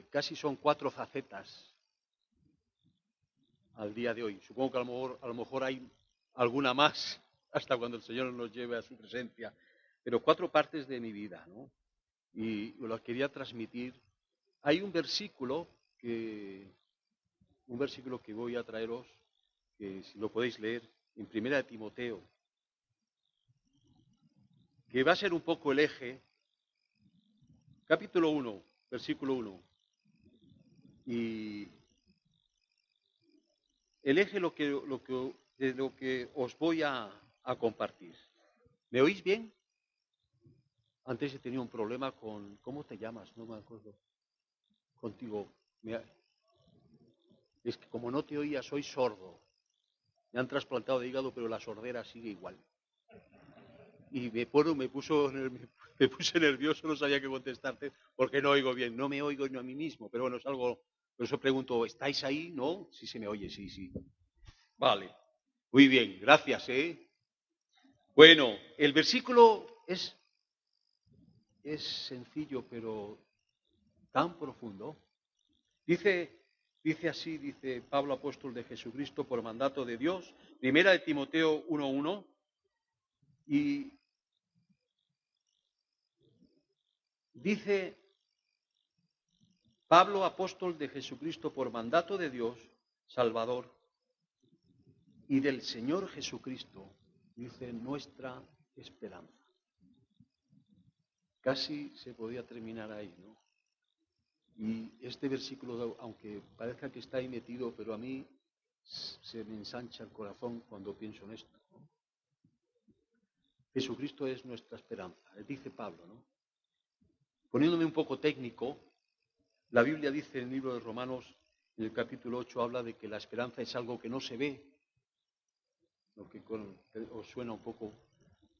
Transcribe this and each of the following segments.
casi son 4 facetas al día de hoy. Supongo que a lo mejor hay alguna más hasta cuando el Señor nos lleve a su presencia, pero 4 partes de mi vida, ¿no? Y lo quería transmitir. Hay un versículo que voy a traeros, que si lo podéis leer, en 1 Timoteo, que va a ser un poco el eje, capítulo 1, versículo 1. Y el eje de lo que os voy a compartir. ¿Me oís bien? Antes he tenido un problema con... ¿Cómo te llamas? No me acuerdo. Contigo. Es que como no te oía, soy sordo. Me han trasplantado de hígado, pero la sordera sigue igual. Y me puse nervioso, no sabía qué contestarte, porque no oigo bien. No me oigo ni a mí mismo, pero bueno, es algo... Por eso pregunto, ¿estáis ahí? ¿No? Sí se me oye, sí. Vale. Muy bien, gracias, ¿eh? Bueno, el versículo es sencillo, pero tan profundo. Dice así, dice Pablo, apóstol de Jesucristo, por mandato de Dios, 1 Timoteo 1:1, y dice Pablo, apóstol de Jesucristo, por mandato de Dios, Salvador, y del Señor Jesucristo, dice nuestra esperanza. Casi se podía terminar ahí, ¿no? Y este versículo, aunque parezca que está ahí metido, pero a mí se me ensancha el corazón cuando pienso en esto, ¿no? Jesucristo es nuestra esperanza, dice Pablo, ¿no? Poniéndome un poco técnico, la Biblia dice en el libro de Romanos, en el capítulo 8, habla de que la esperanza es algo que no se ve, lo que os suena un poco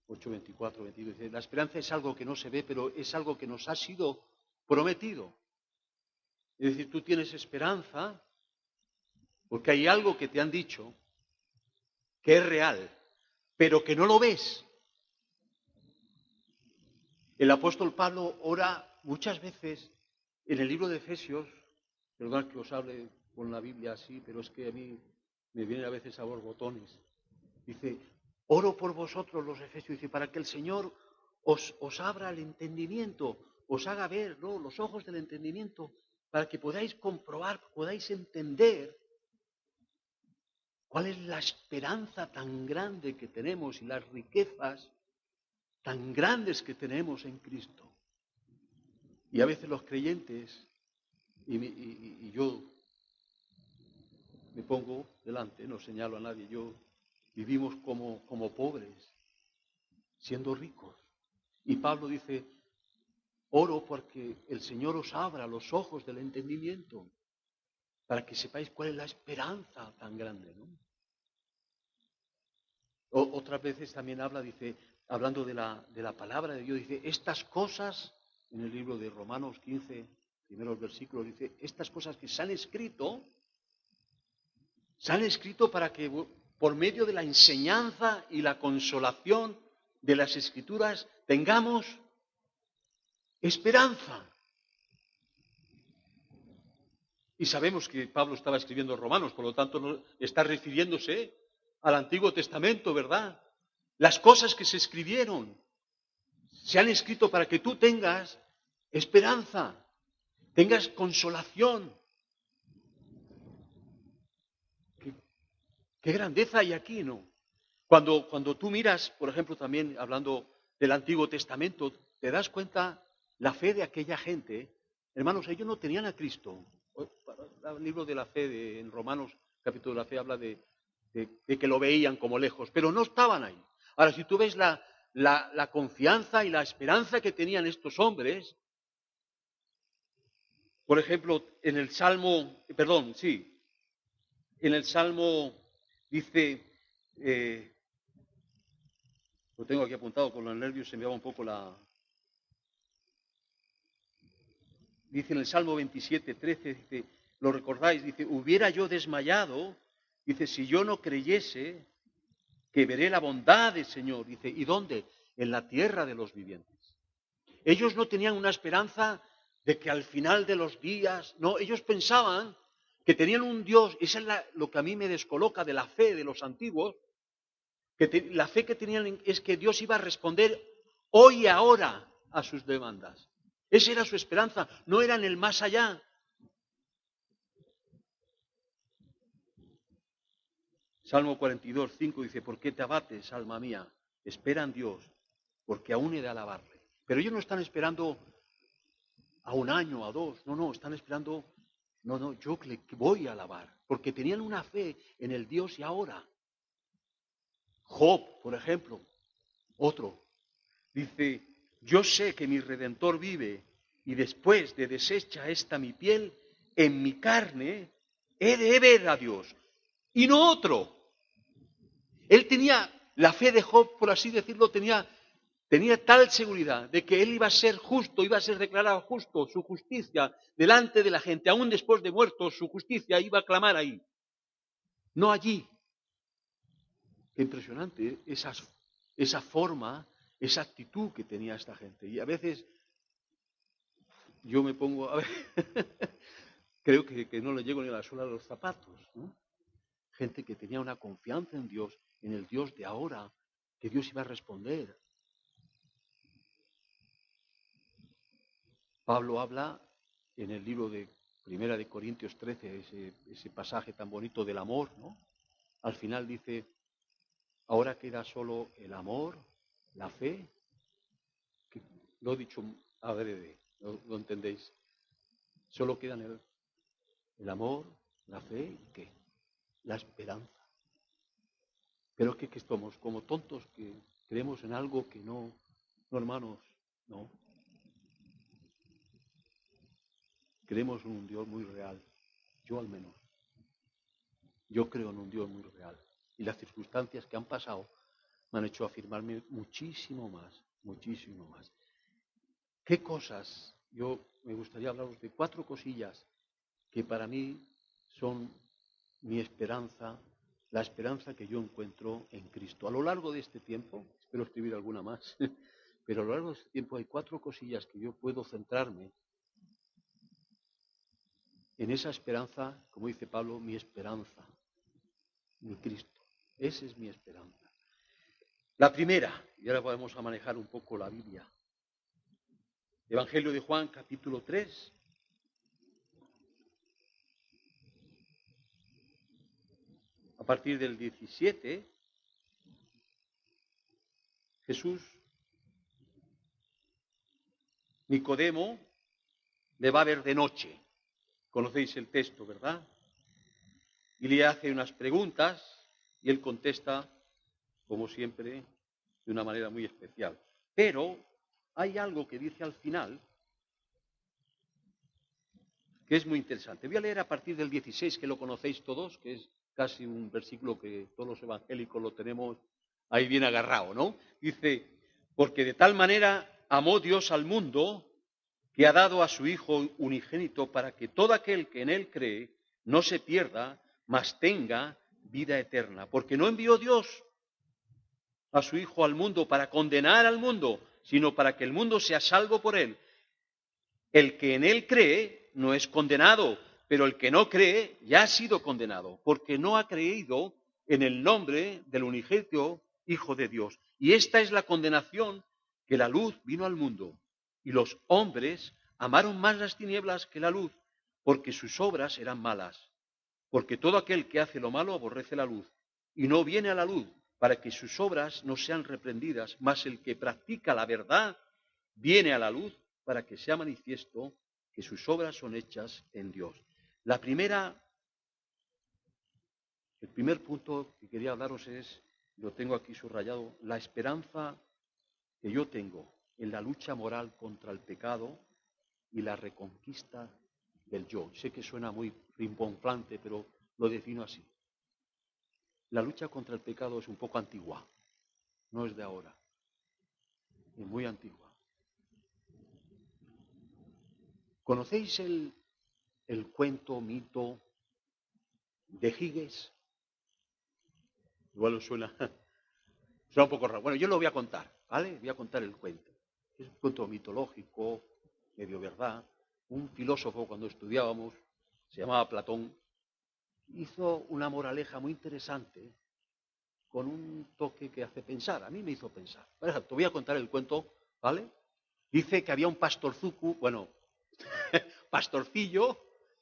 8:24, 22, dice, la esperanza es algo que no se ve, pero es algo que nos ha sido prometido. Es decir, tú tienes esperanza porque hay algo que te han dicho que es real, pero que no lo ves. El apóstol Pablo ora muchas veces en el libro de Efesios, perdón que os hable con la Biblia así, pero es que a mí me viene a veces a borbotones. Dice, oro por vosotros los Efesios, dice, para que el Señor os abra el entendimiento, os haga ver, ¿no?, los ojos del entendimiento, para que podáis comprobar, podáis entender cuál es la esperanza tan grande que tenemos y las riquezas tan grandes que tenemos en Cristo. Y a veces los creyentes, y yo me pongo delante, no señalo a nadie, vivimos como pobres, siendo ricos. Y Pablo dice, oro porque el Señor os abra los ojos del entendimiento, para que sepáis cuál es la esperanza tan grande, ¿no? Otras veces también habla, dice, hablando de la palabra de Dios, dice, estas cosas, en el libro de Romanos 15, primeros versículos, dice, estas cosas que se han escrito para que por medio de la enseñanza y la consolación de las Escrituras tengamos esperanza. Y sabemos que Pablo estaba escribiendo Romanos, por lo tanto no está refiriéndose al Antiguo Testamento, ¿verdad? Las cosas que se escribieron se han escrito para que tú tengas esperanza, tengas consolación. ¿Qué grandeza hay aquí, no? Cuando tú miras, por ejemplo, también hablando del Antiguo Testamento, te das cuenta la fe de aquella gente. Hermanos, ellos no tenían a Cristo. El libro de la fe, en Romanos, capítulo de la fe, habla de que lo veían como lejos, pero no estaban ahí. Ahora, si tú ves la confianza y la esperanza que tenían estos hombres, por ejemplo, en el Salmo dice, lo tengo aquí apuntado, con los nervios se me va un poco dice en el Salmo 27:13, dice, ¿lo recordáis? Dice, hubiera yo desmayado, dice, si yo no creyese que veré la bondad del Señor. Dice, ¿y dónde? En la tierra de los vivientes. Ellos no tenían una esperanza de que al final de los días, no, ellos pensaban que tenían un Dios, eso es lo que a mí me descoloca de la fe de los antiguos, que la fe que tenían es que Dios iba a responder hoy y ahora a sus demandas. Esa era su esperanza, no era en el más allá. Salmo 42, 5 dice, ¿por qué te abates, alma mía? Espera en Dios, porque aún he de alabarle. Pero ellos no están esperando a un año, a dos, no, están esperando, no, yo le voy a alabar, porque tenían una fe en el Dios y ahora. Job, por ejemplo, otro, dice, yo sé que mi Redentor vive y después de deshecha esta mi piel, en mi carne he de ver a Dios y no otro. Él tenía la fe de Job, por así decirlo, tenía tal seguridad de que él iba a ser justo, iba a ser declarado justo, su justicia delante de la gente, aún después de muerto, su justicia iba a clamar ahí, no allí. Qué impresionante esa forma, esa actitud que tenía esta gente. Y a veces yo me pongo, a ver, creo que no le llego ni a la suela de los zapatos, ¿no? Gente que tenía una confianza en Dios, en el Dios de ahora, que Dios iba a responder. Pablo habla en el libro de Primera de Corintios 13, ese pasaje tan bonito del amor, ¿no? Al final dice, ahora queda solo el amor, la fe, que lo he dicho adrede, ¿lo entendéis? Solo quedan el amor, la fe y ¿qué? La esperanza. Pero que estamos como tontos que creemos en algo que no, hermanos, no. Creemos en un Dios muy real, yo al menos. Yo creo en un Dios muy real. Y las circunstancias que han pasado me han hecho afirmarme muchísimo más, muchísimo más. ¿Qué cosas? Yo me gustaría hablaros de 4 cosillas que para mí son mi esperanza, la esperanza que yo encuentro en Cristo. A lo largo de este tiempo, espero escribir alguna más, pero a lo largo de este tiempo hay 4 cosillas que yo puedo centrarme en esa esperanza, como dice Pablo, mi esperanza, mi Cristo. Esa es mi esperanza. La primera, y ahora podemos manejar un poco la Biblia. Evangelio de Juan, capítulo 3. A partir del 17, Jesús, Nicodemo, le va a ver de noche. Conocéis el texto, ¿verdad? Y le hace unas preguntas y él contesta, como siempre, de una manera muy especial. Pero hay algo que dice al final que es muy interesante. Voy a leer a partir del 16, que lo conocéis todos, que es casi un versículo que todos los evangélicos lo tenemos ahí bien agarrado, ¿no? Dice, porque de tal manera amó Dios al mundo que ha dado a su Hijo unigénito para que todo aquel que en él cree no se pierda, mas tenga vida eterna. Porque no envió Dios a su Hijo al mundo para condenar al mundo, sino para que el mundo sea salvo por él. El que en él cree no es condenado, pero el que no cree ya ha sido condenado, porque no ha creído en el nombre del unigénito Hijo de Dios. Y esta es la condenación, que la luz vino al mundo, y los hombres amaron más las tinieblas que la luz, porque sus obras eran malas. Porque todo aquel que hace lo malo aborrece la luz, y no viene a la luz, para que sus obras no sean reprendidas, mas el que practica la verdad viene a la luz, para que sea manifiesto que sus obras son hechas en Dios. El primer punto que quería hablaros es, lo tengo aquí subrayado, la esperanza que yo tengo en la lucha moral contra el pecado y la reconquista del yo. Sé que suena muy rimbombante, pero lo defino así. La lucha contra el pecado es un poco antigua, no es de ahora, es muy antigua. ¿Conocéis el cuento, mito de Giges? Igual os suena un poco raro. Bueno, yo lo voy a contar, ¿vale? Voy a contar el cuento. Es un cuento mitológico, medio verdad. un filósofo cuando estudiábamos, se llamaba Platón, hizo una moraleja muy interesante con un toque que hace pensar. A mí me hizo pensar. Te voy a contar el cuento, ¿vale? Dice que había un pastorcillo,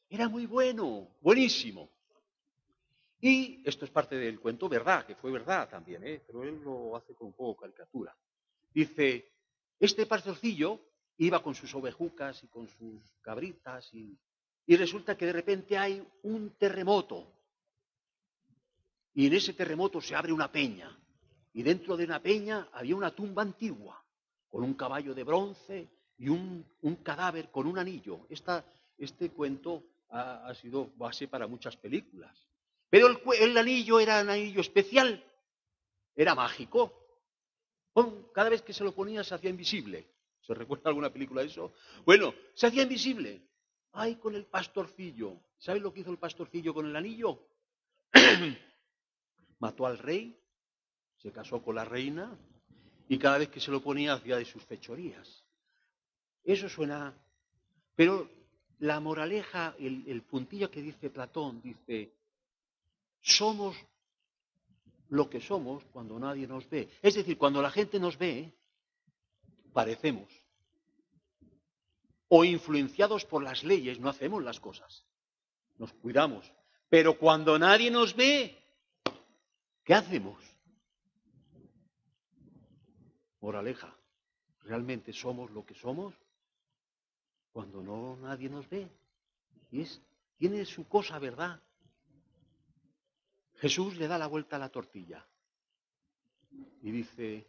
era muy bueno, buenísimo. Y esto es parte del cuento, verdad, que fue verdad también, pero él lo hace con un poco caricatura. Dice, este pastorcillo iba con sus ovejucas y con sus cabritas y resulta que de repente hay un terremoto. Y en ese terremoto se abre una peña. Y dentro de una peña había una tumba antigua, con un caballo de bronce y un cadáver con un anillo. Este cuento ha sido base para muchas películas. Pero el anillo era un anillo especial, era mágico. Cada vez que se lo ponía se hacía invisible. ¿Se recuerda alguna película de eso? Bueno, se hacía invisible. ¡Ay, con el pastorcillo! ¿Sabes lo que hizo el pastorcillo con el anillo? Mató al rey, se casó con la reina y cada vez que se lo ponía hacía de sus fechorías. Eso suena... Pero la moraleja, el puntillo que dice Platón, dice, somos lo que somos cuando nadie nos ve. Es decir, cuando la gente nos ve, parecemos. O influenciados por las leyes, no hacemos las cosas. Nos cuidamos. Pero cuando nadie nos ve, ¿qué hacemos? Moraleja, ¿realmente somos lo que somos cuando nadie nos ve? Y tiene su cosa, ¿verdad? Jesús le da la vuelta a la tortilla y dice,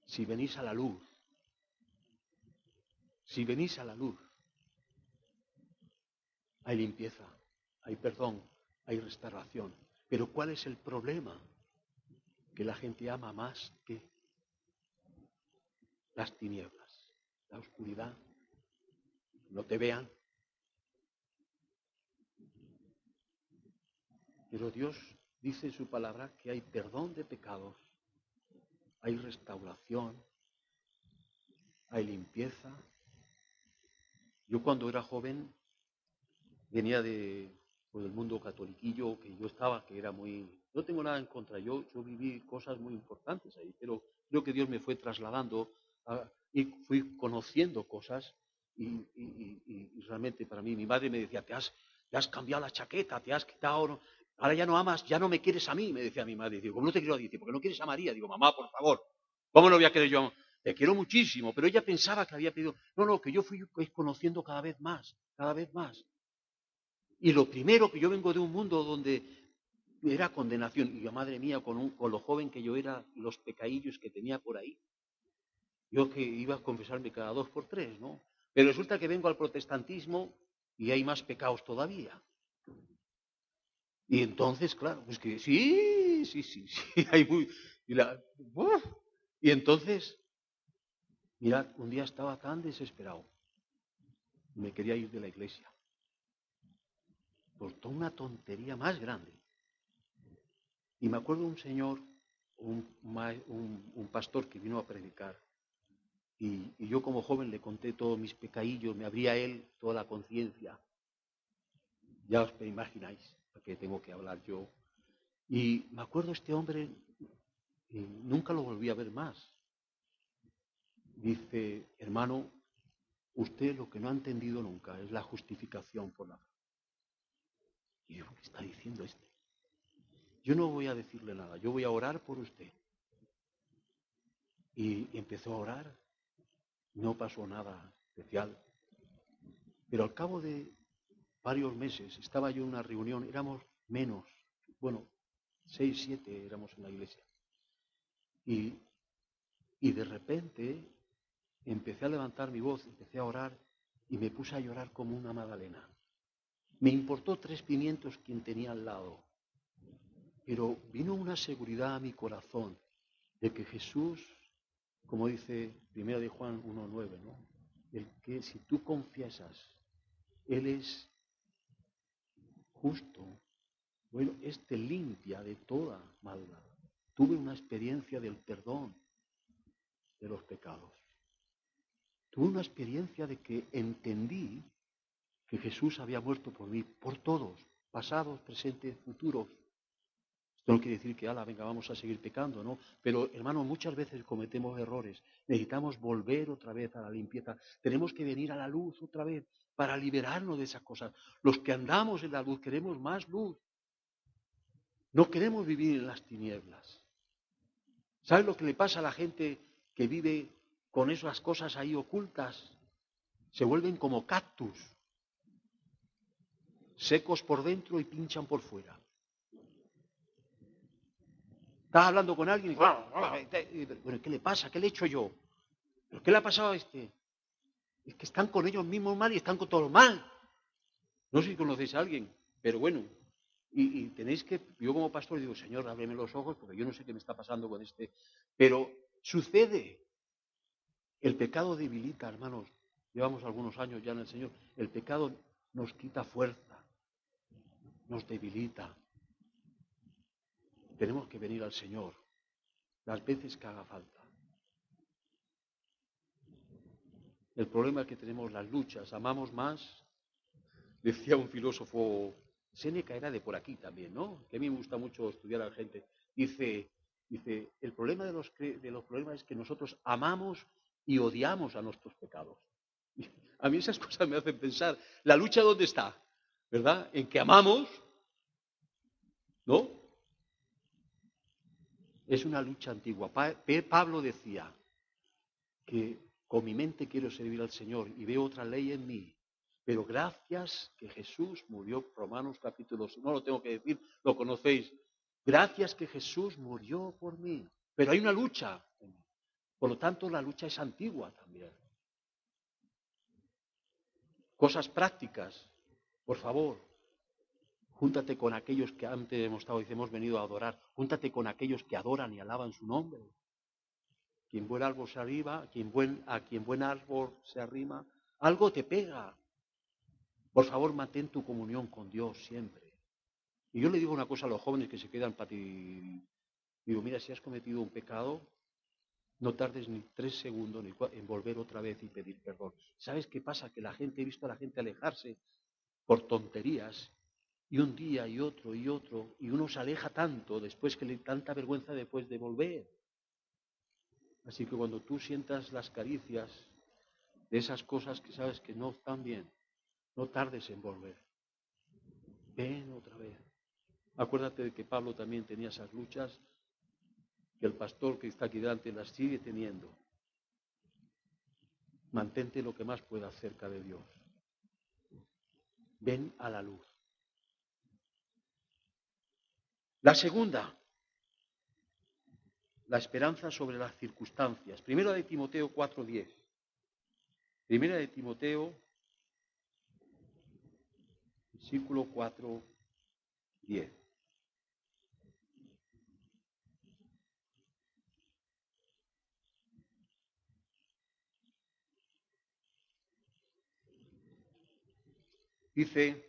si venís a la luz, hay limpieza, hay perdón, hay restauración. Pero ¿cuál es el problema? Que la gente ama más que las tinieblas, la oscuridad, no te vean. Pero Dios dice en su palabra que hay perdón de pecados, hay restauración, hay limpieza. Yo cuando era joven venía del mundo catoliquillo que yo estaba, que era muy... No tengo nada en contra, yo viví cosas muy importantes ahí, pero creo que Dios me fue trasladando y fui conociendo cosas y realmente para mí, mi madre me decía, te has cambiado la chaqueta, te has quitado, ahora ya no amas, ya no me quieres a mí, me decía mi madre. Digo, ¿cómo no te quiero a ti? Porque no quieres a María. Digo, mamá, por favor, ¿cómo no voy a querer yo? Te quiero muchísimo, pero ella pensaba que había pedido, no, que yo fui conociendo cada vez más, cada vez más. Y lo primero, que yo vengo de un mundo donde era condenación, y yo, madre mía, con lo joven que yo era, los pecadillos que tenía por ahí, yo que iba a confesarme cada 2 por 3, ¿no? Pero resulta que vengo al protestantismo y hay más pecados todavía. Y entonces, claro, pues que sí, hay muy... Y entonces, mirad, un día estaba tan desesperado, me quería ir de la iglesia, por toda una tontería más grande. Y me acuerdo un señor, un pastor que vino a predicar, y yo como joven le conté todos mis pecadillos, me abría él toda la conciencia. Ya os imagináis a qué tengo que hablar yo. Y me acuerdo este hombre, y nunca lo volví a ver más. Dice, hermano, usted lo que no ha entendido nunca es la justificación por la fe. Y yo, ¿qué está diciendo este? Yo no voy a decirle nada, yo voy a orar por usted. Y empezó a orar, no pasó nada especial. Pero al cabo de varios meses estaba yo en una reunión, éramos menos, 6, 7 éramos en la iglesia. Y de repente empecé a levantar mi voz, empecé a orar y me puse a llorar como una magdalena. Me importó 3 pimientos quien tenía al lado, pero vino una seguridad a mi corazón de que Jesús, como dice 1 de Juan 1:9, ¿no? El que si tú confiesas, Él es justo, bueno, te limpia de toda maldad. Tuve una experiencia del perdón de los pecados. tuve una experiencia de que entendí que Jesús había muerto por mí, por todos, pasados, presentes, futuros. Esto no quiere decir que, venga, vamos a seguir pecando, ¿no? Pero, hermano, muchas veces cometemos errores. Necesitamos volver otra vez a la limpieza. Tenemos que venir a la luz otra vez para liberarnos de esas cosas. Los que andamos en la luz queremos más luz. No queremos vivir en las tinieblas. ¿Sabes lo que le pasa a la gente que vive con esas cosas ahí ocultas? Se vuelven como cactus, secos por dentro y pinchan por fuera. Estás hablando con alguien y bueno, ¿qué le pasa? ¿Qué le he hecho yo? ¿Pero qué le ha pasado a este? Es que están con ellos mismos mal y están con todos mal. No sé si conocéis a alguien, pero bueno. Y tenéis que, yo como pastor digo, Señor, ábreme los ojos porque yo no sé qué me está pasando con este. Pero sucede. El pecado debilita, hermanos. Llevamos algunos años ya en el Señor. El pecado nos quita fuerza, nos debilita. Tenemos que venir al Señor las veces que haga falta. El problema es que tenemos las luchas, amamos más. Decía un filósofo, Séneca era de por aquí también, ¿no? Que a mí me gusta mucho estudiar a la gente. Dice, el problema de los problemas es que nosotros amamos y odiamos a nuestros pecados. A mí esas cosas me hacen pensar, ¿la lucha dónde está? ¿Verdad? En que amamos, ¿no? Es una lucha antigua. Pablo decía que con mi mente quiero servir al Señor y veo otra ley en mí. Pero gracias que Jesús murió, Romanos capítulo 6, no lo tengo que decir, lo conocéis. Gracias que Jesús murió por mí. Pero hay una lucha. Por lo tanto, la lucha es antigua también. Cosas prácticas, por favor. Júntate con aquellos que antes hemos venido a adorar. Júntate con aquellos que adoran y alaban su nombre. Quien buen árbol se arriba, a quien buen árbol se arrima, algo te pega. Por favor, mantén tu comunión con Dios siempre. Y yo le digo una cosa a los jóvenes que se quedan para ti. Digo, mira, si has cometido un pecado, no tardes ni 3 segundos en volver otra vez y pedir perdón. ¿Sabes qué pasa? Que he visto a la gente alejarse por tonterías, y un día y otro, y uno se aleja tanto después que le tanta vergüenza después de volver. Así que cuando tú sientas las caricias de esas cosas que sabes que no están bien, no tardes en volver. Ven otra vez. Acuérdate de que Pablo también tenía esas luchas, que el pastor que está aquí delante las sigue teniendo. Mantente lo que más puedas cerca de Dios. Ven a la luz. La segunda, la esperanza sobre las circunstancias. Primera de Timoteo 4:10. Primera de Timoteo, versículo 4:10. Dice,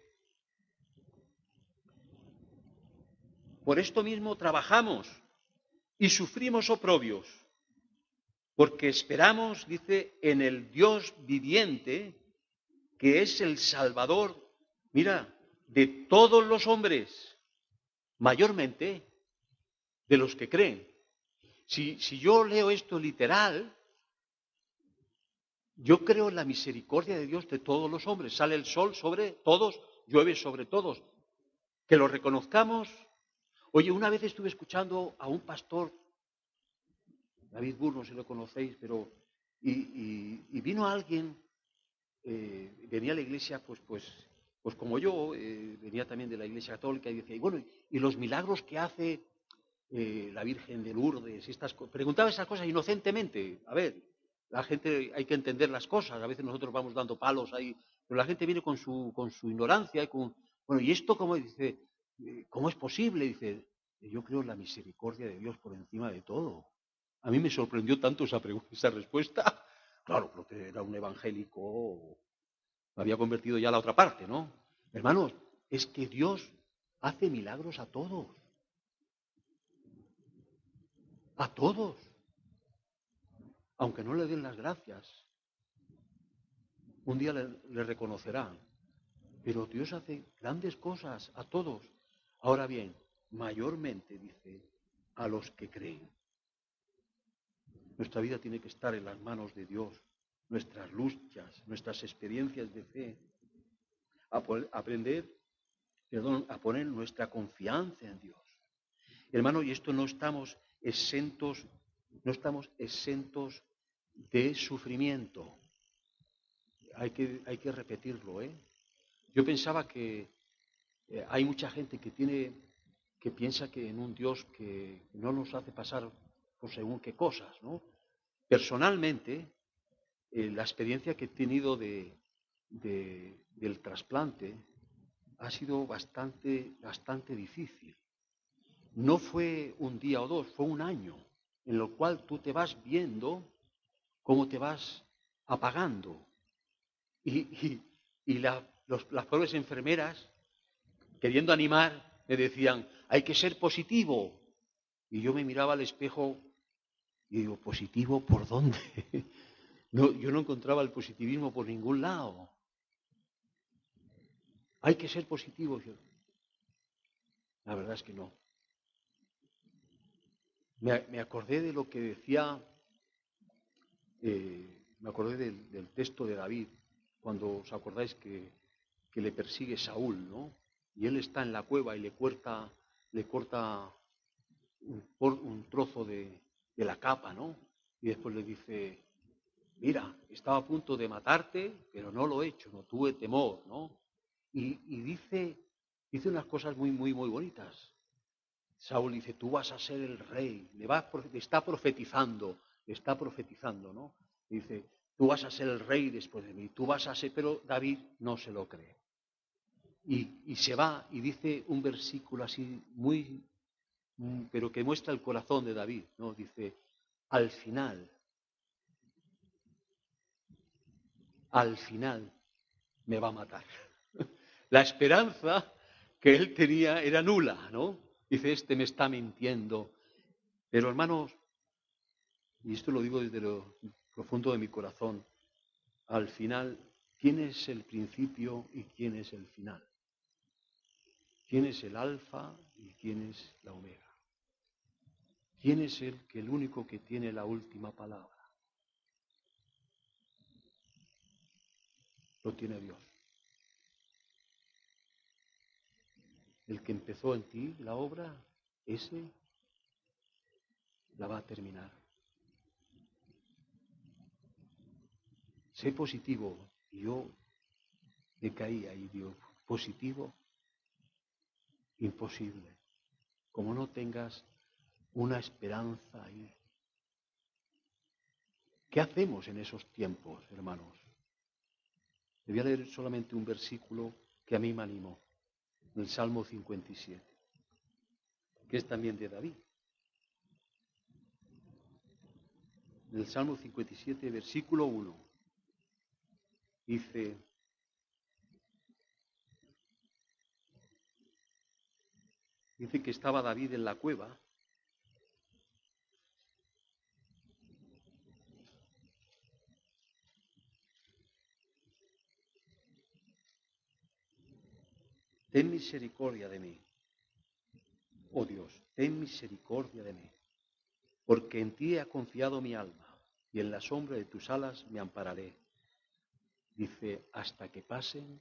por esto mismo trabajamos y sufrimos oprobios, porque esperamos, dice, en el Dios viviente, que es el Salvador, mira, de todos los hombres, mayormente de los que creen. Si yo leo esto literal, yo creo en la misericordia de Dios de todos los hombres. Sale el sol sobre todos, llueve sobre todos. Que lo reconozcamos. Oye, una vez estuve escuchando a un pastor, David Burr, no sé si lo conocéis, pero y vino alguien, venía a la iglesia, pues como yo, venía también de la iglesia católica y decía, y bueno, y los milagros que hace la Virgen de Lourdes, preguntaba esas cosas inocentemente. A ver, la gente hay que entender las cosas, a veces nosotros vamos dando palos ahí, pero la gente viene con su ignorancia, bueno, ¿y esto cómo? Dice, ¿cómo es posible? Dice, yo creo en la misericordia de Dios por encima de todo. A mí me sorprendió tanto esa respuesta. Claro, porque era un evangélico, me había convertido ya a la otra parte, ¿no? Hermanos, es que Dios hace milagros a todos. A todos. Aunque no le den las gracias. Un día le reconocerán. Pero Dios hace grandes cosas a todos. Ahora bien, mayormente, dice, a los que creen. Nuestra vida tiene que estar en las manos de Dios. Nuestras luchas, nuestras experiencias de fe. A poner nuestra confianza en Dios. Hermano, y esto no estamos exentos de sufrimiento. Hay que repetirlo, ¿eh? Yo pensaba que hay mucha gente que piensa que en un Dios que no nos hace pasar por según qué cosas, ¿no? Personalmente, la experiencia que he tenido del trasplante ha sido bastante difícil. No fue un día o dos, fue un año, en lo cual tú te vas viendo cómo te vas apagando. Y las pobres enfermeras, queriendo animar, me decían, hay que ser positivo. Y yo me miraba al espejo y digo, ¿positivo por dónde? No, yo no encontraba el positivismo por ningún lado. Hay que ser positivo. La verdad es que no. Me acordé de lo que decía, me acordé del texto de David, cuando os acordáis que le persigue Saúl, ¿no? Y él está en la cueva y le corta un trozo de la capa, ¿no? Y después le dice, mira, estaba a punto de matarte, pero no lo he hecho, no tuve temor, ¿no? Y dice unas cosas muy, muy, muy bonitas. Saúl dice, tú vas a ser el rey, le está profetizando, ¿no? Y dice, tú vas a ser el rey después de mí, tú vas a ser, pero David no se lo cree. Y se va y dice un versículo así muy, pero que muestra el corazón de David, ¿no? Dice, al final me va a matar. La esperanza que él tenía era nula, ¿no? Dice, este me está mintiendo. Pero hermanos, y esto lo digo desde lo profundo de mi corazón, al final, ¿quién es el principio y quién es el final? ¿Quién es el alfa y quién es la omega? ¿Quién es el único que tiene la última palabra? Lo tiene Dios. El que empezó en ti la obra, ese la va a terminar. Sé positivo. Y yo me caía y digo, positivo, imposible. Como no tengas una esperanza ahí. ¿Qué hacemos en esos tiempos, hermanos? Le voy a leer solamente un versículo que a mí me animó, el Salmo 57, que es también de David. El Salmo 57, versículo 1, dice, que estaba David en la cueva ten misericordia de mí, oh Dios, ten misericordia de mí, porque en ti ha confiado mi alma, y en la sombra de tus alas me ampararé. Dice, hasta que pasen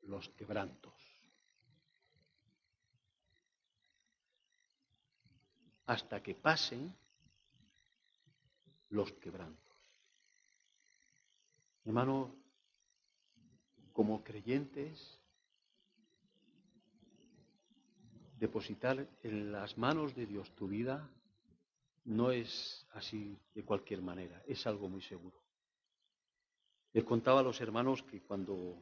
los quebrantos. Hasta que pasen los quebrantos. Hermano, como creyentes, depositar en las manos de Dios tu vida no es así de cualquier manera, es algo muy seguro. Les contaba a los hermanos que cuando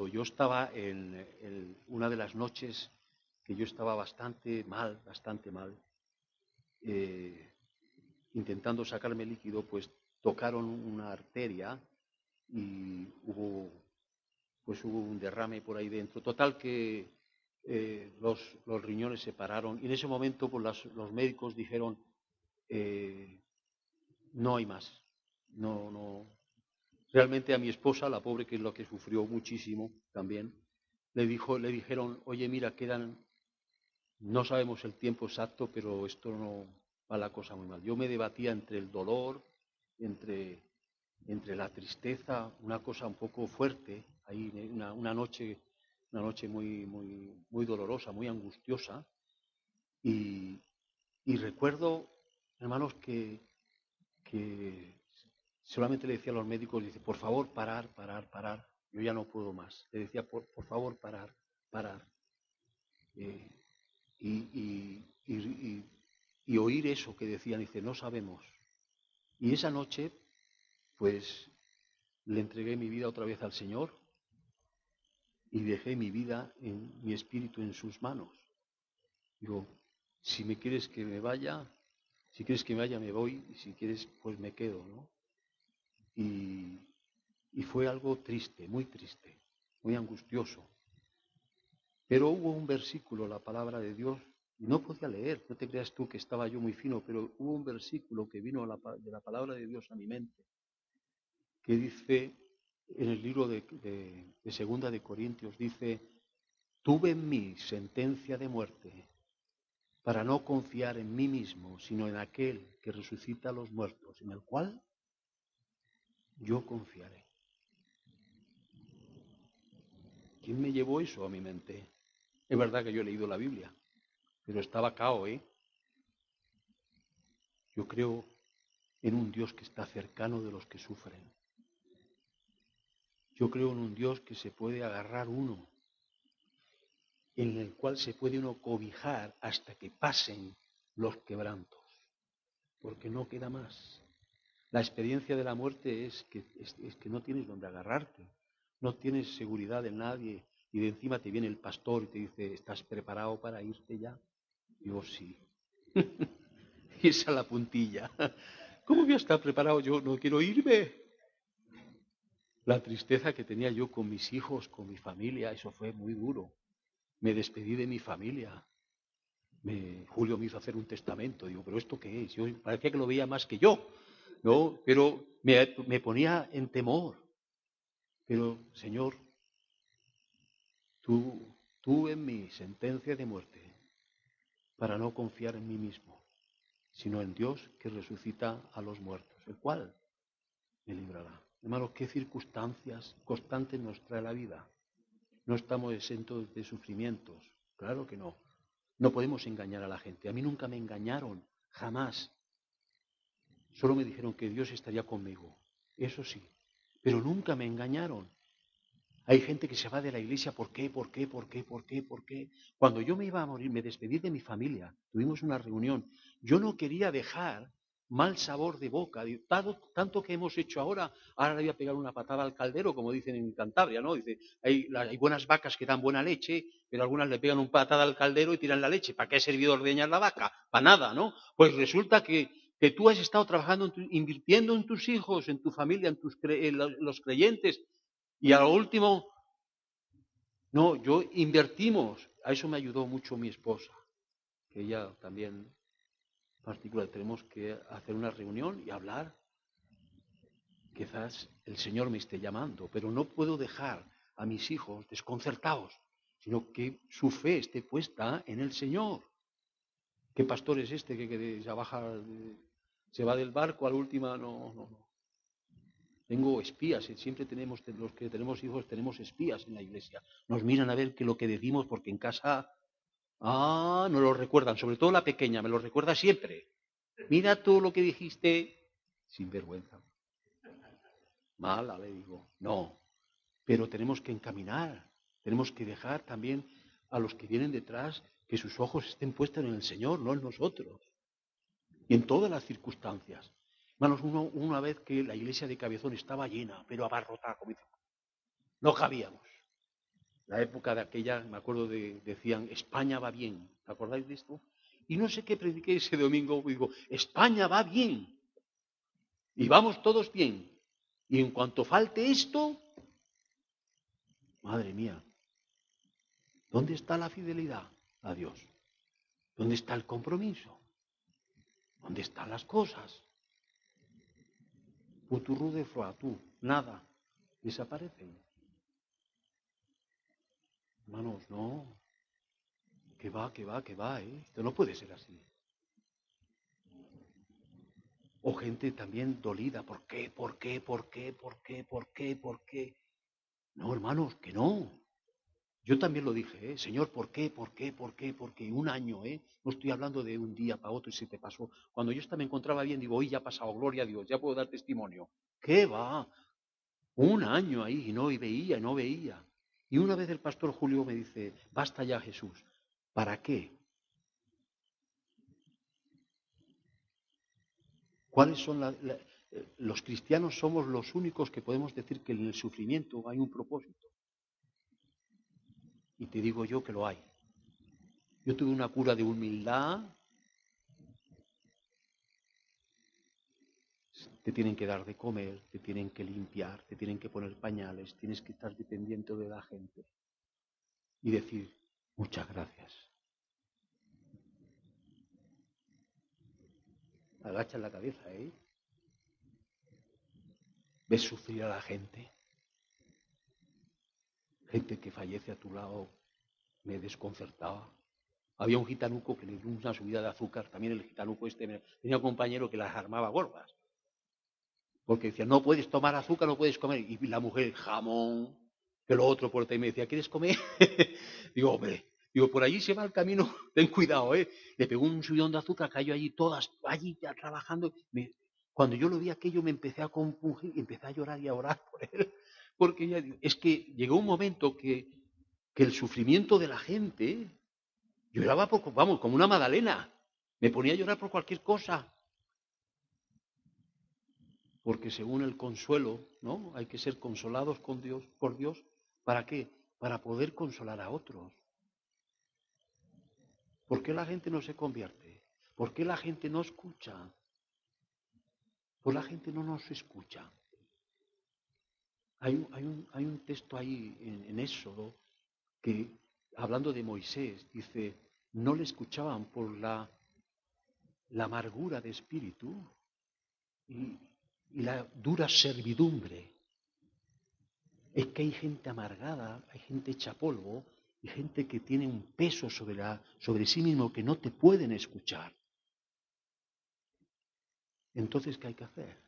yo estaba en una de las noches que yo estaba bastante mal, intentando sacarme líquido, pues tocaron una arteria y hubo un derrame por ahí dentro. Total que los riñones se pararon y en ese momento pues, los médicos dijeron no hay más, no. Realmente a mi esposa, la pobre, que es lo que sufrió muchísimo también, le dijeron, oye, mira, no sabemos el tiempo exacto, pero esto no va la cosa muy mal. Yo me debatía entre el dolor, entre la tristeza, una cosa un poco fuerte, ahí una noche muy dolorosa, muy angustiosa, y recuerdo, hermanos, que solamente le decía a los médicos, dice, por favor, parar, parar, parar, yo ya no puedo más. Le decía, por favor, parar, parar. Eh, y oír eso que decían, dice, no sabemos. Y esa noche, pues, le entregué mi vida otra vez al Señor y dejé mi vida, mi espíritu en sus manos. Digo, si me quieres que me vaya, si quieres que me vaya, me voy, y si quieres, pues me quedo, ¿no? Y fue algo triste, muy angustioso. Pero hubo un versículo, la palabra de Dios, y no podía leer, no te creas tú que estaba yo muy fino, pero hubo un versículo que vino de la palabra de Dios a mi mente, que dice, en el libro de Segunda de Corintios, dice, tuve en mí sentencia de muerte para no confiar en mí mismo, sino en aquel que resucita a los muertos, en el cual yo confiaré. ¿Quién me llevó eso a mi mente? Es verdad que yo he leído la Biblia, pero estaba cao, ¿eh? Yo creo en un Dios que está cercano de los que sufren. Yo creo en un Dios que se puede agarrar uno, en el cual se puede uno cobijar hasta que pasen los quebrantos, porque no queda más. La experiencia de la muerte es que no tienes donde agarrarte, no tienes seguridad en nadie, y de encima te viene el pastor y te dice, ¿estás preparado para irte ya? Digo, sí. Y esa es la puntilla. ¿Cómo voy a estar preparado? Yo no quiero irme. La tristeza que tenía yo con mis hijos, con mi familia, eso fue muy duro. Me despedí de mi familia. Julio me hizo hacer un testamento. Digo, ¿pero esto qué es? Yo parecía que lo veía más que yo, ¿no? Pero me ponía en temor. Pero, Señor, tú en mí sentencia de muerte para no confiar en mí mismo, sino en Dios que resucita a los muertos, el cual me librará. Hermanos, ¿qué circunstancias constantes nos trae la vida? No estamos exentos de sufrimientos, claro que no. No podemos engañar a la gente. A mí nunca me engañaron, jamás. Solo me dijeron que Dios estaría conmigo, eso sí, pero nunca me engañaron. Hay gente que se va de la iglesia, ¿por qué? ¿Por qué? ¿Por qué? ¿Por qué? ¿Por qué? Cuando yo me iba a morir, me despedí de mi familia, tuvimos una reunión. Yo no quería dejar mal sabor de boca. Tanto que hemos hecho ahora le voy a pegar una patada al caldero, como dicen en Cantabria, ¿no? Dice, hay buenas vacas que dan buena leche, pero algunas le pegan una patada al caldero y tiran la leche. ¿Para qué ha servido ordeñar la vaca? Para nada, ¿no? Pues resulta que tú has estado trabajando, invirtiendo en tus hijos, en tu familia, en los creyentes, y a lo último, no, yo invertimos. A eso me ayudó mucho mi esposa, que ella también, en particular, tenemos que hacer una reunión y hablar. Quizás el Señor me esté llamando, pero no puedo dejar a mis hijos desconcertados, sino que su fe esté puesta en el Señor. ¿Qué pastor es este que se va del barco a la última? No. Tengo espías, siempre los que tenemos hijos, tenemos espías en la iglesia. Nos miran a ver que lo que decimos, porque en casa, nos lo recuerdan, sobre todo la pequeña, me lo recuerda siempre. Mira tú lo que dijiste, sin vergüenza. Mala, le digo. No, pero tenemos que encaminar, tenemos que dejar también a los que vienen detrás que sus ojos estén puestos en el Señor, no en nosotros. Y en todas las circunstancias. Hermanos, una vez que la iglesia de Cabezón estaba llena, pero abarrotada, como dicen, no cabíamos. La época de aquella, me acuerdo decían, España va bien. ¿Te acordáis de esto? Y no sé qué prediqué ese domingo, digo, España va bien. Y vamos todos bien. Y en cuanto falte esto, madre mía, ¿dónde está la fidelidad a Dios? ¿Dónde está el compromiso? ¿Dónde están las cosas? Uturru de Froatú, nada, desaparecen. Hermanos, no, que va, esto no puede ser así. O gente también dolida, ¿por qué? No, hermanos, que no. Yo también lo dije, Señor, ¿por qué? Un año, No estoy hablando de un día para otro y se te pasó. Cuando yo me encontraba bien, digo, hoy ya ha pasado, gloria a Dios, ya puedo dar testimonio. ¿Qué va? Un año ahí y no veía. Y una vez el pastor Julio me dice, basta ya, Jesús, ¿para qué? ¿Cuáles son los cristianos somos los únicos que podemos decir que en el sufrimiento hay un propósito? Y te digo yo que lo hay. Yo tuve una cura de humildad. Te tienen que dar de comer, te tienen que limpiar, te tienen que poner pañales, tienes que estar dependiente de la gente. Y decir, muchas gracias. Agachas la cabeza, Ves sufrir a la gente. Gente que fallece a tu lado, me desconcertaba. Había un gitanuco que le dio una subida de azúcar, también el gitanuco tenía un compañero que las armaba gordas. Porque decía, no puedes tomar azúcar, no puedes comer. Y la mujer, jamón, que lo otro por ahí me decía, ¿quieres comer? Digo, hombre, por allí se va el camino, ten cuidado, Le pegó un subidón de azúcar, cayó allí, todas allí ya trabajando. Cuando yo lo vi aquello me empecé a compungir, empecé a llorar y a orar por él. Porque es que llegó un momento que el sufrimiento de la gente, lloraba vamos, como una magdalena. Me ponía a llorar por cualquier cosa. Porque según el consuelo, ¿no? Hay que ser consolados por Dios. ¿Para qué? Para poder consolar a otros. ¿Por qué la gente no se convierte? ¿Por qué la gente no escucha? Pues la gente no nos escucha. Hay un texto ahí en Éxodo que, hablando de Moisés, dice, no le escuchaban por la amargura de espíritu y la dura servidumbre. Es que hay gente amargada, hay gente hecha polvo y gente que tiene un peso sobre sí mismo que no te pueden escuchar. Entonces, ¿qué hay que hacer?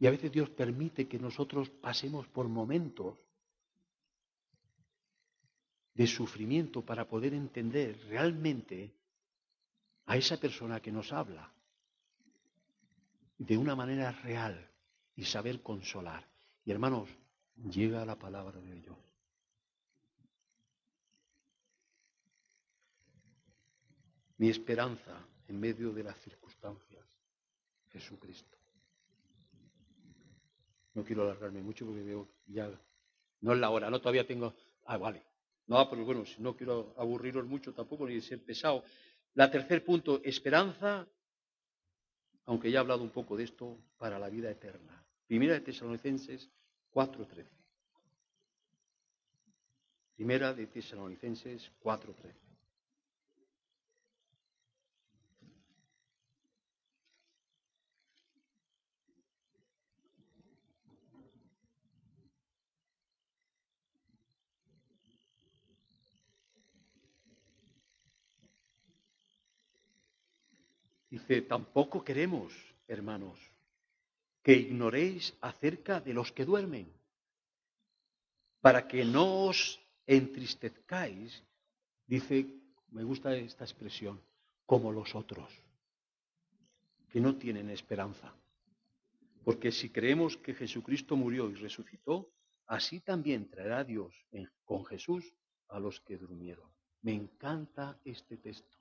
Y a veces Dios permite que nosotros pasemos por momentos de sufrimiento para poder entender realmente a esa persona que nos habla de una manera real y saber consolar. Y hermanos, llega la palabra de Dios. Mi esperanza en medio de las circunstancias, Jesucristo. No quiero alargarme mucho porque veo ya, no es la hora, no todavía tengo, vale. No, pero bueno, no quiero aburriros mucho tampoco ni ser pesado. Tercer punto, esperanza, aunque ya he hablado un poco de esto, para la vida eterna. Primera de Tesalonicenses 4:13. Primera de Tesalonicenses 4:13. Dice, tampoco queremos, hermanos, que ignoréis acerca de los que duermen, para que no os entristezcáis, dice, me gusta esta expresión, como los otros, que no tienen esperanza. Porque si creemos que Jesucristo murió y resucitó, así también traerá Dios con Jesús a los que durmieron. Me encanta este texto.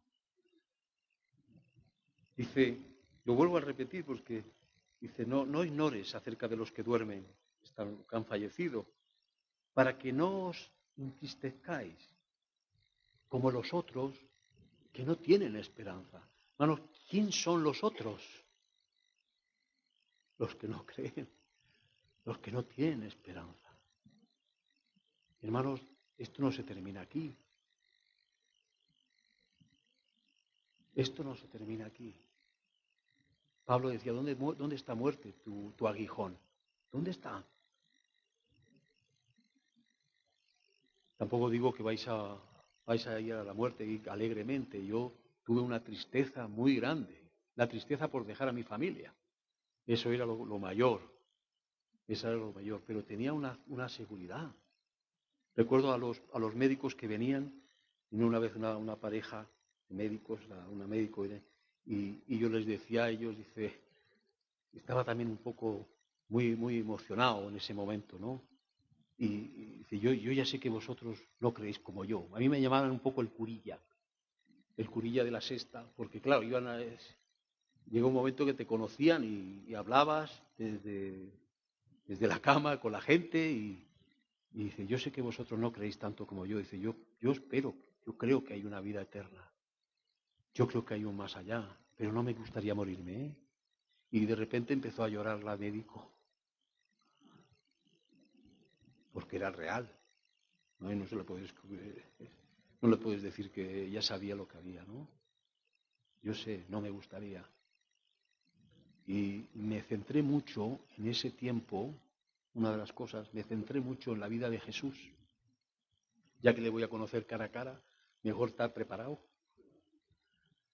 Dice, lo vuelvo a repetir porque dice, no ignores acerca de los que duermen, que han fallecido, para que no os entristezcáis como los otros que no tienen esperanza. Hermanos, ¿quién son los otros? Los que no creen, los que no tienen esperanza. Hermanos, esto no se termina aquí. Esto no se termina aquí. Pablo decía, ¿dónde está muerte tu aguijón? ¿Dónde está? Tampoco digo que vais a ir a la muerte alegremente. Yo tuve una tristeza muy grande. La tristeza por dejar a mi familia. Eso era lo mayor. Eso era lo mayor. Pero tenía una seguridad. Recuerdo a los médicos que venían, y una vez una pareja de médicos, una médico, y yo les decía a ellos, dice, estaba también un poco muy emocionado en ese momento, ¿no? Y dice, yo ya sé que vosotros no creéis como yo. A mí me llamaban un poco el curilla de la sexta, porque claro, llega un momento que te conocían y hablabas desde la cama con la gente y dice, yo sé que vosotros no creéis tanto como yo. Dice, yo espero, yo creo que hay una vida eterna. Yo creo que hay un más allá, pero no me gustaría morirme, ¿eh? Y de repente empezó a llorar la médico, porque era real. ¿No? Y no le puedes decir que ya sabía lo que había, ¿no? Yo sé, no me gustaría. Y me centré mucho en ese tiempo, una de las cosas, me centré mucho en la vida de Jesús. Ya que le voy a conocer cara a cara, mejor estar preparado.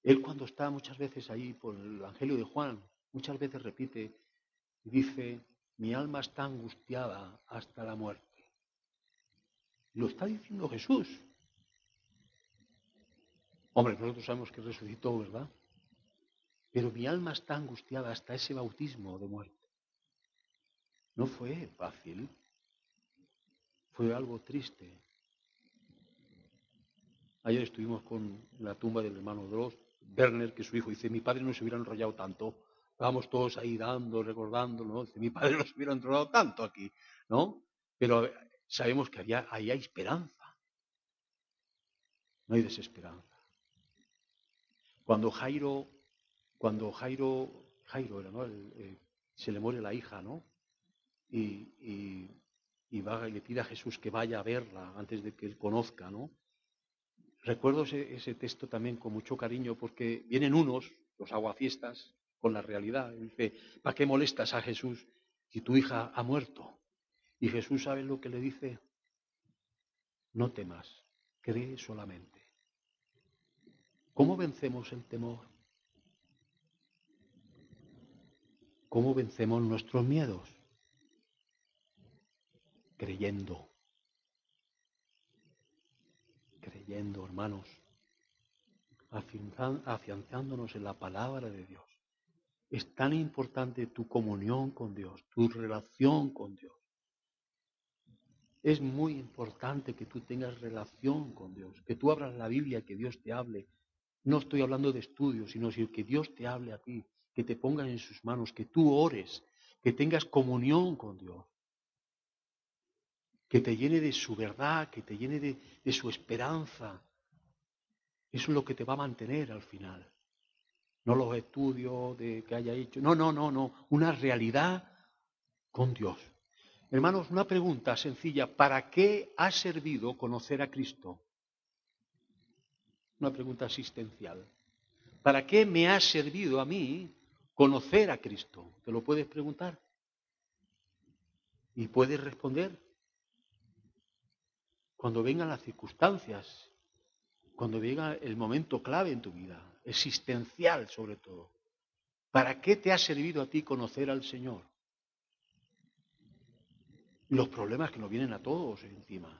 Él cuando está muchas veces ahí por el Evangelio de Juan, muchas veces repite y dice, mi alma está angustiada hasta la muerte. Lo está diciendo Jesús. Hombre, nosotros sabemos que resucitó, ¿verdad? Pero mi alma está angustiada hasta ese bautismo de muerte. No fue fácil, fue algo triste. Ayer estuvimos con la tumba del hermano Dross, Werner, que su hijo dice, mi padre no se hubiera enrollado tanto. Estábamos todos ahí recordando, ¿no? Dice, mi padre no se hubiera enrollado tanto aquí, ¿no? Pero sabemos que ahí hay esperanza, no hay desesperanza. Cuando Jairo era, ¿no? Se le muere la hija, ¿no? Y va y le pide a Jesús que vaya a verla antes de que él conozca, ¿no? Recuerdo ese texto también con mucho cariño porque vienen los aguafiestas, con la realidad. Y dice, ¿para qué molestas a Jesús si tu hija ha muerto? Y Jesús, ¿sabe lo que le dice? No temas, cree solamente. ¿Cómo vencemos el temor? ¿Cómo vencemos nuestros miedos? Creyendo, hermanos, afianzándonos en la palabra de Dios. Es tan importante tu comunión con Dios, tu relación con Dios. Es muy importante que tú tengas relación con Dios, que tú abras la Biblia, que Dios te hable. No estoy hablando de estudios, sino que Dios te hable a ti, que te pongas en sus manos, que tú ores, que tengas comunión con Dios, que te llene de su verdad, que te llene de su esperanza. Eso es lo que te va a mantener al final. No los estudios que haya hecho. No. Una realidad con Dios. Hermanos, una pregunta sencilla. ¿Para qué ha servido conocer a Cristo? Una pregunta existencial. ¿Para qué me ha servido a mí conocer a Cristo? ¿Te lo puedes preguntar? ¿Y puedes responder? Cuando vengan las circunstancias, cuando venga el momento clave en tu vida, existencial sobre todo. ¿Para qué te ha servido a ti conocer al Señor? Los problemas que nos vienen a todos encima.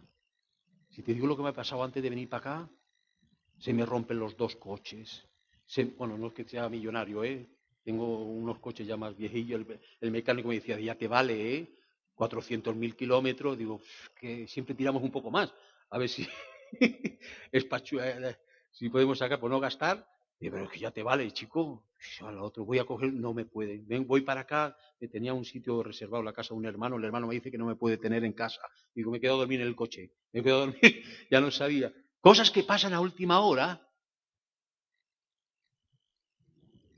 Si te digo lo que me ha pasado antes de venir para acá, se me rompen los dos coches. Bueno, no es que sea millonario, ¿eh? Tengo unos coches ya más viejillos. El mecánico me decía, ya te vale, ¿eh? 400.000 kilómetros. Digo, que siempre tiramos un poco más. A ver si, si podemos sacar, por no gastar. Digo, pero es que ya te vale, chico. Al otro voy a coger, no me puede. Voy para acá, que tenía un sitio reservado en la casa de un hermano. El hermano me dice que no me puede tener en casa. Digo, me he quedado a dormir en el coche. Me he quedado a dormir, ya no sabía. Cosas que pasan a última hora.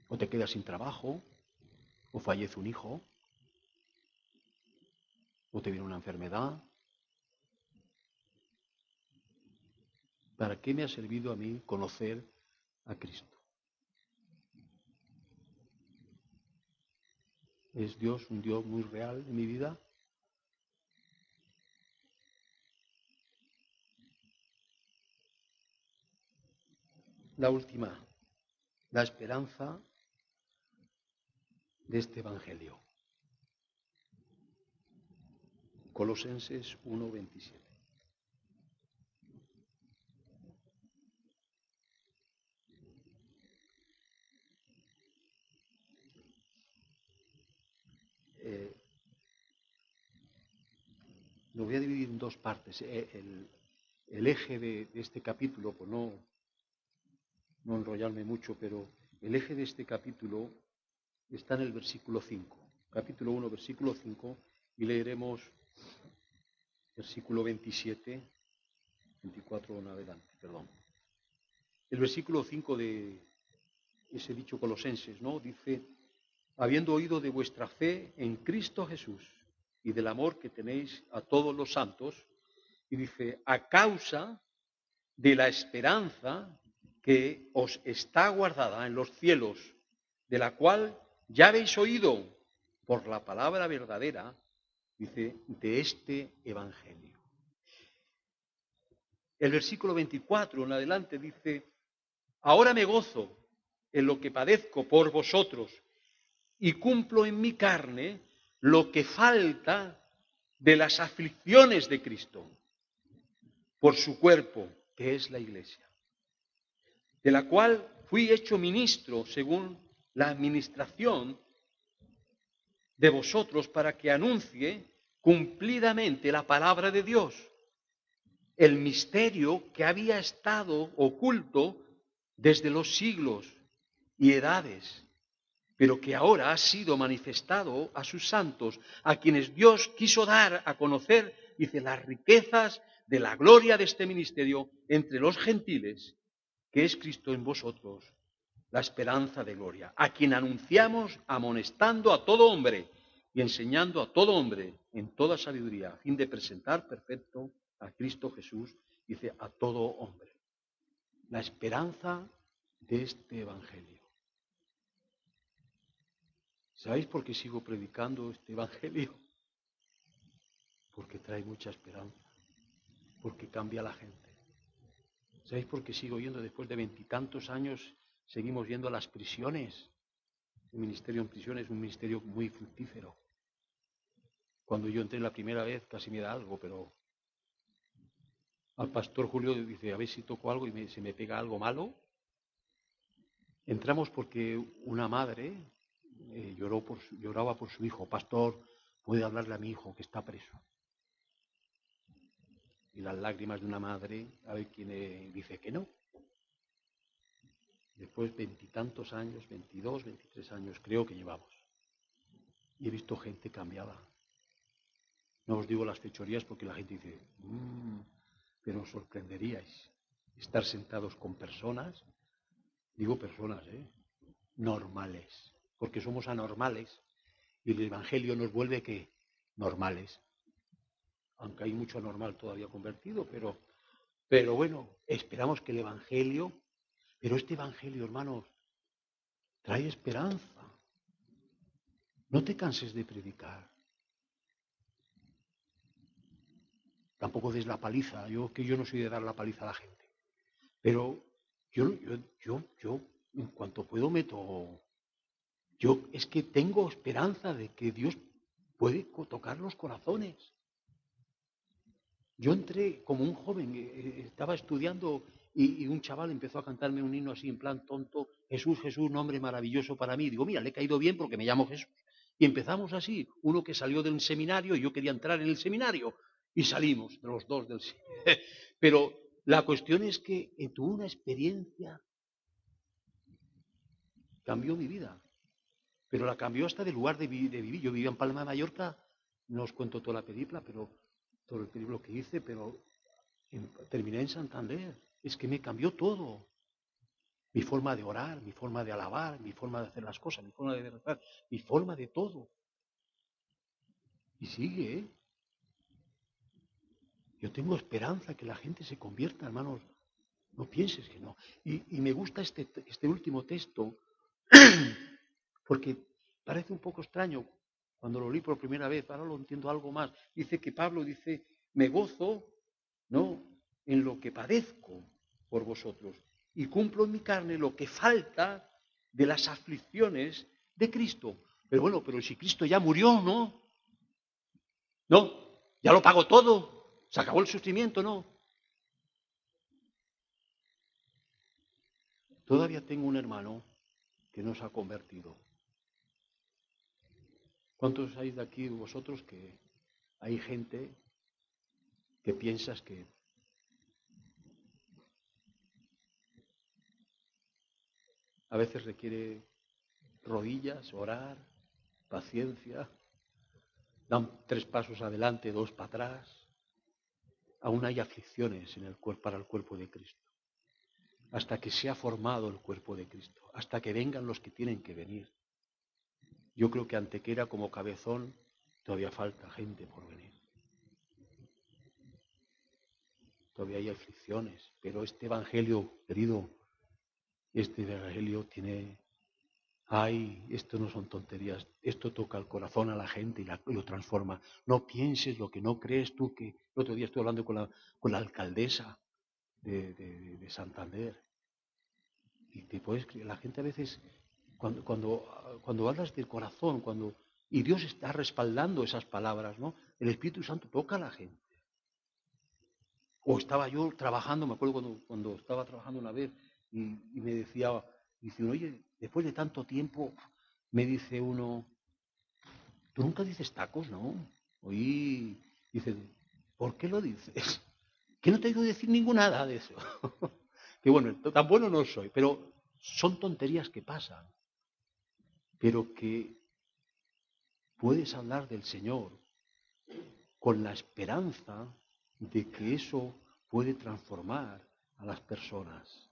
O te quedas sin trabajo, o fallece un hijo, o te viene una enfermedad. ¿Para qué me ha servido a mí conocer a Cristo? ¿Es Dios un Dios muy real en mi vida? La última, la esperanza de este Evangelio. Colosenses 1:27. Lo voy a dividir en dos partes. El eje de este capítulo, pues no enrollarme mucho, pero el eje de este capítulo está en el versículo 5. Capítulo 1, versículo 5, y leeremos versículo 27, 24 en adelante, perdón. El versículo 5 de ese dicho Colosenses, ¿no? Dice, habiendo oído de vuestra fe en Cristo Jesús y del amor que tenéis a todos los santos, y dice, a causa de la esperanza que os está guardada en los cielos, de la cual ya habéis oído por la palabra verdadera, dice, de este Evangelio. El versículo 24 en adelante dice, ahora me gozo en lo que padezco por vosotros y cumplo en mi carne lo que falta de las aflicciones de Cristo por su cuerpo, que es la Iglesia, de la cual fui hecho ministro según la administración de vosotros para que anuncie cumplidamente la palabra de Dios, el misterio que había estado oculto desde los siglos y edades, pero que ahora ha sido manifestado a sus santos, a quienes Dios quiso dar a conocer, dice, las riquezas de la gloria de este ministerio entre los gentiles, que es Cristo en vosotros, la esperanza de gloria, a quien anunciamos amonestando a todo hombre y enseñando a todo hombre en toda sabiduría, a fin de presentar perfecto a Cristo Jesús, dice, a todo hombre. La esperanza de este Evangelio. ¿Sabéis por qué sigo predicando este Evangelio? Porque trae mucha esperanza, porque cambia a la gente. ¿Sabéis por qué sigo yendo después de 20 y tantos años? Seguimos yendo a las prisiones. El ministerio en prisión es un ministerio muy fructífero. Cuando yo entré la primera vez casi me da algo, pero al pastor Julio dice, a ver si toco algo y se me pega algo malo. Entramos porque una madre lloraba por su hijo. Pastor, ¿puede hablarle a mi hijo que está preso? Y las lágrimas de una madre, a ver quién dice que no. Después 20 y tantos años, 22, 23 años creo que llevamos. Y he visto gente cambiada. No os digo las fechorías porque la gente dice, pero os sorprenderíais estar sentados con personas, digo personas, normales, porque somos anormales y el Evangelio nos vuelve que normales. Aunque hay mucho anormal todavía convertido, pero bueno, esperamos que el Evangelio, pero este Evangelio, hermanos, trae esperanza. No te canses de predicar. Tampoco des la paliza. Yo no soy de dar la paliza a la gente. Pero yo en cuanto puedo meto. Yo es que tengo esperanza de que Dios puede tocar los corazones. Yo entré como un joven, estaba estudiando y un chaval empezó a cantarme un himno así en plan tonto, Jesús, Jesús, nombre maravilloso para mí. Digo, mira, le he caído bien porque me llamo Jesús. Y empezamos así, uno que salió de un seminario y yo quería entrar en el seminario y salimos de los dos del seminario. Pero la cuestión es que tuve una experiencia, cambió mi vida, pero la cambió hasta del lugar de vivir. Yo vivía en Palma de Mallorca, no os cuento toda la película, pero todo el periplo que hice, pero terminé en Santander. Es que me cambió todo. Mi forma de orar, mi forma de alabar, mi forma de hacer las cosas, mi forma de rezar, mi forma de todo. Y sigue, ¿eh? Yo tengo esperanza que la gente se convierta, hermanos. No pienses que no. Y me gusta este último texto, porque parece un poco extraño. Cuando lo leí por primera vez, ahora lo entiendo algo más. Dice que Pablo dice, me gozo, ¿no?, en lo que padezco por vosotros y cumplo en mi carne lo que falta de las aflicciones de Cristo. Pero bueno, pero si Cristo ya murió, ¿no? No, ya lo pagó todo, se acabó el sufrimiento, ¿no? Todavía tengo un hermano que no se ha convertido. ¿Cuántos hay de aquí vosotros que hay gente que piensas que a veces requiere rodillas, orar, paciencia, dan 3 pasos adelante, 2 para atrás? Aún hay aflicciones en el cuerpo, para el cuerpo de Cristo. Hasta que se ha formado el cuerpo de Cristo, hasta que vengan los que tienen que venir. Yo creo que Antequera como cabezón todavía falta gente por venir. Todavía hay aflicciones, pero este evangelio, querido, este evangelio tiene... esto no son tonterías, esto toca el corazón a la gente y lo transforma. No pienses lo que no crees tú, que el otro día estuve hablando con la alcaldesa de Santander. Y te puedes creer, la gente a veces, cuando hablas del corazón, y Dios está respaldando esas palabras, ¿no? El Espíritu Santo toca a la gente. O estaba yo trabajando, me acuerdo cuando estaba trabajando una vez, y me dice uno, oye, después de tanto tiempo, me dice uno, tú nunca dices tacos, ¿no? Oí, dice, ¿por qué lo dices? Que no te he oído decir nada de eso. Que bueno, tan bueno no soy, pero son tonterías que pasan. Pero que puedes hablar del Señor con la esperanza de que eso puede transformar a las personas.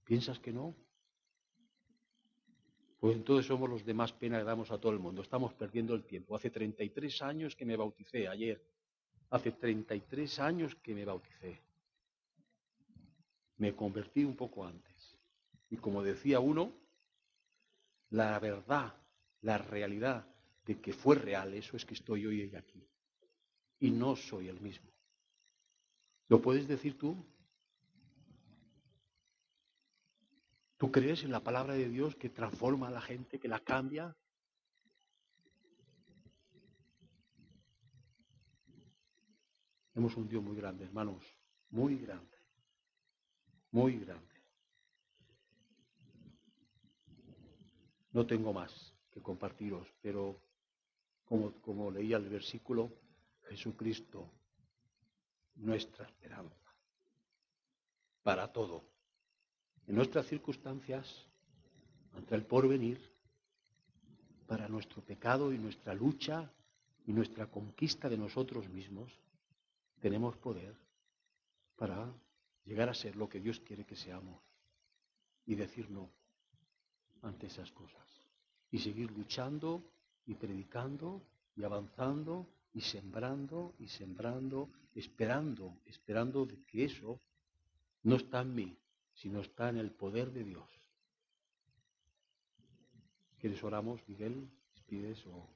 ¿Piensas que no? Pues entonces somos los de más pena que damos a todo el mundo. Estamos perdiendo el tiempo. Hace 33 años que me bauticé, ayer. Hace 33 años que me bauticé. Me convertí un poco antes. Y como decía uno, la verdad, la realidad de que fue real, eso es que estoy hoy aquí. Y no soy el mismo. ¿Lo puedes decir tú? ¿Tú crees en la palabra de Dios que transforma a la gente, que la cambia? Tenemos un Dios muy grande, hermanos, muy grande, muy grande. No tengo más que compartiros, pero como leía el versículo, Jesucristo, nuestra esperanza, para todo. En nuestras circunstancias, ante el porvenir, para nuestro pecado y nuestra lucha y nuestra conquista de nosotros mismos, tenemos poder para llegar a ser lo que Dios quiere que seamos y decir no ante esas cosas. Y seguir luchando y predicando y avanzando y sembrando, esperando de que eso no está en mí, sino está en el poder de Dios. ¿Quieres oramos, Miguel? ¿Pides o...?